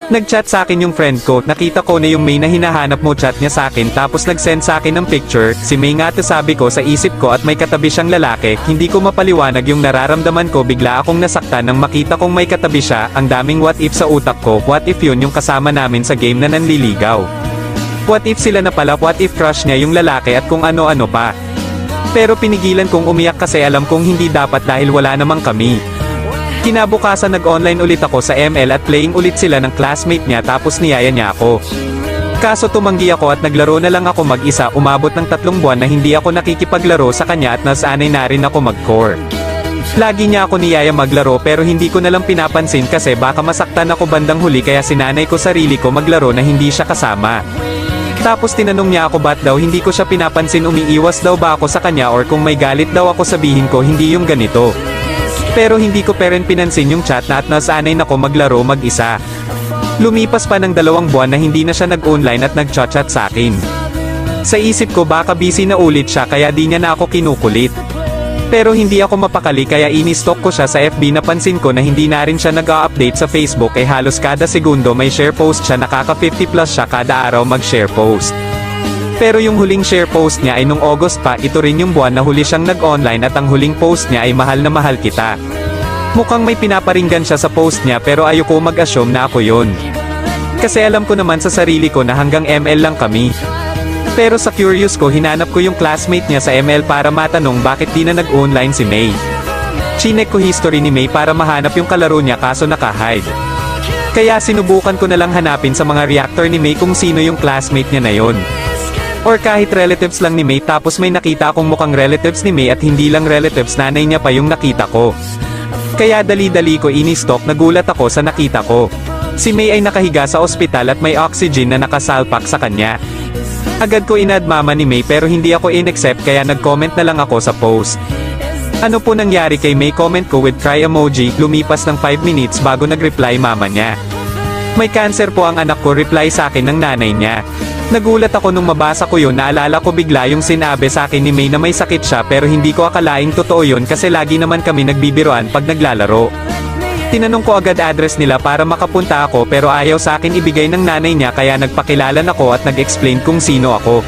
Nag-chat sa akin yung friend ko, nakita ko na yung May na hinahanap mo chat niya sa akin tapos nag-send sa akin ng picture, si May nga to sabi ko sa isip ko at may katabi siyang lalaki, hindi ko mapaliwanag yung nararamdaman ko bigla akong nasaktan nang makita kong may katabi siya, ang daming what if sa utak ko, what if yun yung kasama namin sa game na nanliligaw. What if sila na pala, what if crush niya yung lalaki at kung ano-ano pa. Pero pinigilan kong umiyak kasi alam kong hindi dapat dahil wala namang kami. Kinabukasan nag-online ulit ako sa ML at playing ulit sila ng classmate niya tapos niyaya niya ako. Kaso tumanggi ako at naglaro na lang ako mag-isa, umabot ng 3 buwan na hindi ako nakikipaglaro sa kanya at nasanay na rin ako mag-core. Lagi niya ako niyaya maglaro pero hindi ko na lang pinapansin kasi baka masaktan ako bandang huli kaya sinanay ko sarili ko maglaro na hindi siya kasama. Tapos tinanong niya ako ba't daw hindi ko siya pinapansin, umiiwas daw ba ako sa kanya or kung may galit daw ako sabihin ko hindi yung ganito. Pero hindi ko pa rin pinansin yung chat na at nasanay na ko maglaro mag-isa. Lumipas pa ng 2 buwan na hindi na siya nag-online at nag-chat sa akin. Sa isip ko baka busy na ulit siya kaya di niya na ako kinukulit. Pero hindi ako mapakali kaya ini-stalk ko siya sa FB, napansin ko na hindi na rin siya nag-a-update sa Facebook halos kada segundo may share post siya, nakaka 50 plus siya kada araw mag-share post. Pero yung huling share post niya ay nung August pa, ito rin yung buwan na huli siyang nag-online at ang huling post niya ay mahal na mahal kita. Mukhang may pinaparinggan siya sa post niya pero ayoko mag-assume na ako yun. Kasi alam ko naman sa sarili ko na hanggang ML lang kami. Pero sa curious ko hinanap ko yung classmate niya sa ML para matanong bakit di na nag-online si May. Chinek ko history ni May para mahanap yung kalaro niya kaso naka-hide. Kaya sinubukan ko na lang hanapin sa mga reactor ni May kung sino yung classmate niya na yon. Or kahit relatives lang ni May tapos may nakita akong mukhang relatives ni May at hindi lang relatives, nanay niya pa yung nakita ko. Kaya dali-dali ko ini-stalk, nagulat ako sa nakita ko. Si May ay nakahiga sa ospital at may oxygen na nakasalpak sa kanya. Agad ko in-add mama ni May pero hindi ako in-accept kaya nag-comment na lang ako sa post. Ano po nangyari kay May? Comment ko with cry emoji, lumipas ng 5 minutes bago nag-reply mama niya. May cancer po ang anak ko, reply sa akin ng nanay niya. Nagulat ako nung mabasa ko yun, naalala ko bigla yung sinabi sa akin ni May na may sakit siya pero hindi ko akalaing totoo yun kasi lagi naman kami nagbibiroan pag naglalaro. Tinanong ko agad address nila para makapunta ako pero ayaw sa akin ibigay ng nanay niya kaya nagpakilala ako at nag-explain kung sino ako.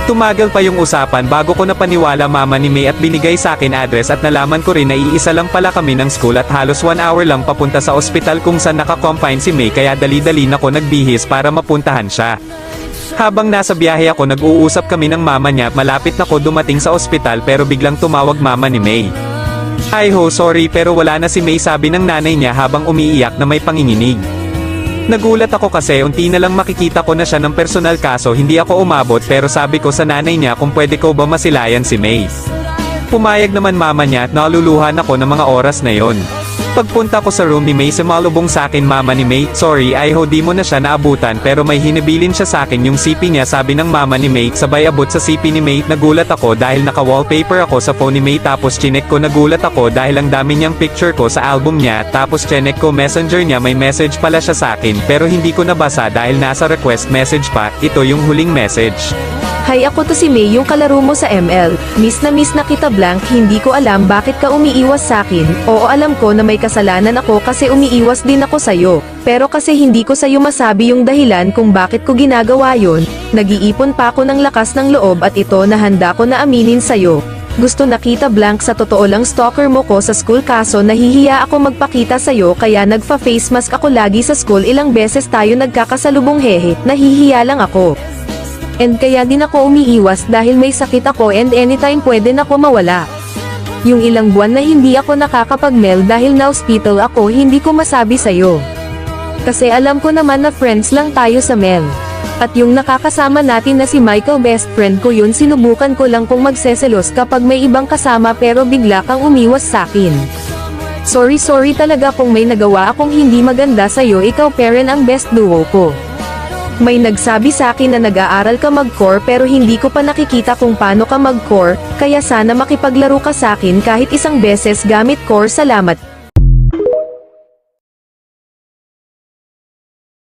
Tumagal pa yung usapan bago ko napaniwala mama ni May at binigay sa akin address at nalaman ko rin na iisa lang pala kami ng school at halos 1 hour lang papunta sa ospital kung saan naka-confine si May kaya dali-dali na ko nagbihis para mapuntahan siya. Habang nasa biyahe ako nag-uusap kami ng mama niya, malapit na ko dumating sa ospital pero biglang tumawag mama ni May. Ay ho, sorry pero wala na si May, sabi ng nanay niya habang umiiyak na may panginginig. Nagulat ako kasi unti na lang makikita ko na siya ng personal kaso hindi ako umabot pero sabi ko sa nanay niya kung pwede ko ba masilayan si May. Pumayag naman mama niya at naluluhan ako ng mga oras na yon. Pagpunta ko sa room ni May, sumalubong sa akin mama ni May, sorry I ho di mo na siya naabutan pero may hinibilin siya sa akin yung CP niya, sabi ng mama ni May. Sabay abot sa CP ni May, nagulat ako dahil naka-wallpaper ako sa phone ni May tapos chinek ko, nagulat ako dahil ang dami niyang picture ko sa album niya tapos chinek ko messenger niya, may message pala siya sa akin pero hindi ko nabasa dahil nasa request message pa, ito yung huling message. Hi, ako to si May, yung kalaro mo sa ML. Miss na kita blank, hindi ko alam bakit ka umiiwas sa akin. Oo, alam ko na may kasalanan ako kasi umiiwas din ako sa'yo. Pero kasi hindi ko sa'yo masabi yung dahilan kung bakit ko ginagawa yon. Nag-iipon pa ako ng lakas ng loob at ito na handa ko na aminin sa'yo. Gusto nakita blank, sa totoo lang stalker mo ko sa school kaso nahihiya ako magpakita sa'yo kaya nagfa-face mask ako lagi sa school, ilang beses tayo nagkakasalubong hehe, nahihiya lang ako. And kaya din ako umiiwas dahil may sakit ako and anytime pwede na ako mawala. Yung ilang buwan na hindi ako nakakapag-mail dahil na-hospital ako, hindi ko masabi sa'yo. Kasi alam ko naman na friends lang tayo sa mail. At yung nakakasama natin na si Michael, best friend ko yun, sinubukan ko lang kung magseselos kapag may ibang kasama pero bigla kang umiwas sa'kin. Sorry talaga kung may nagawa akong hindi maganda sa'yo, ikaw pa rin ang best duo ko. May nagsabi sa akin na nag-aaral ka mag-core pero hindi ko pa nakikita kung paano ka mag-core, kaya sana makipaglaro ka sa akin kahit isang beses gamit core, salamat.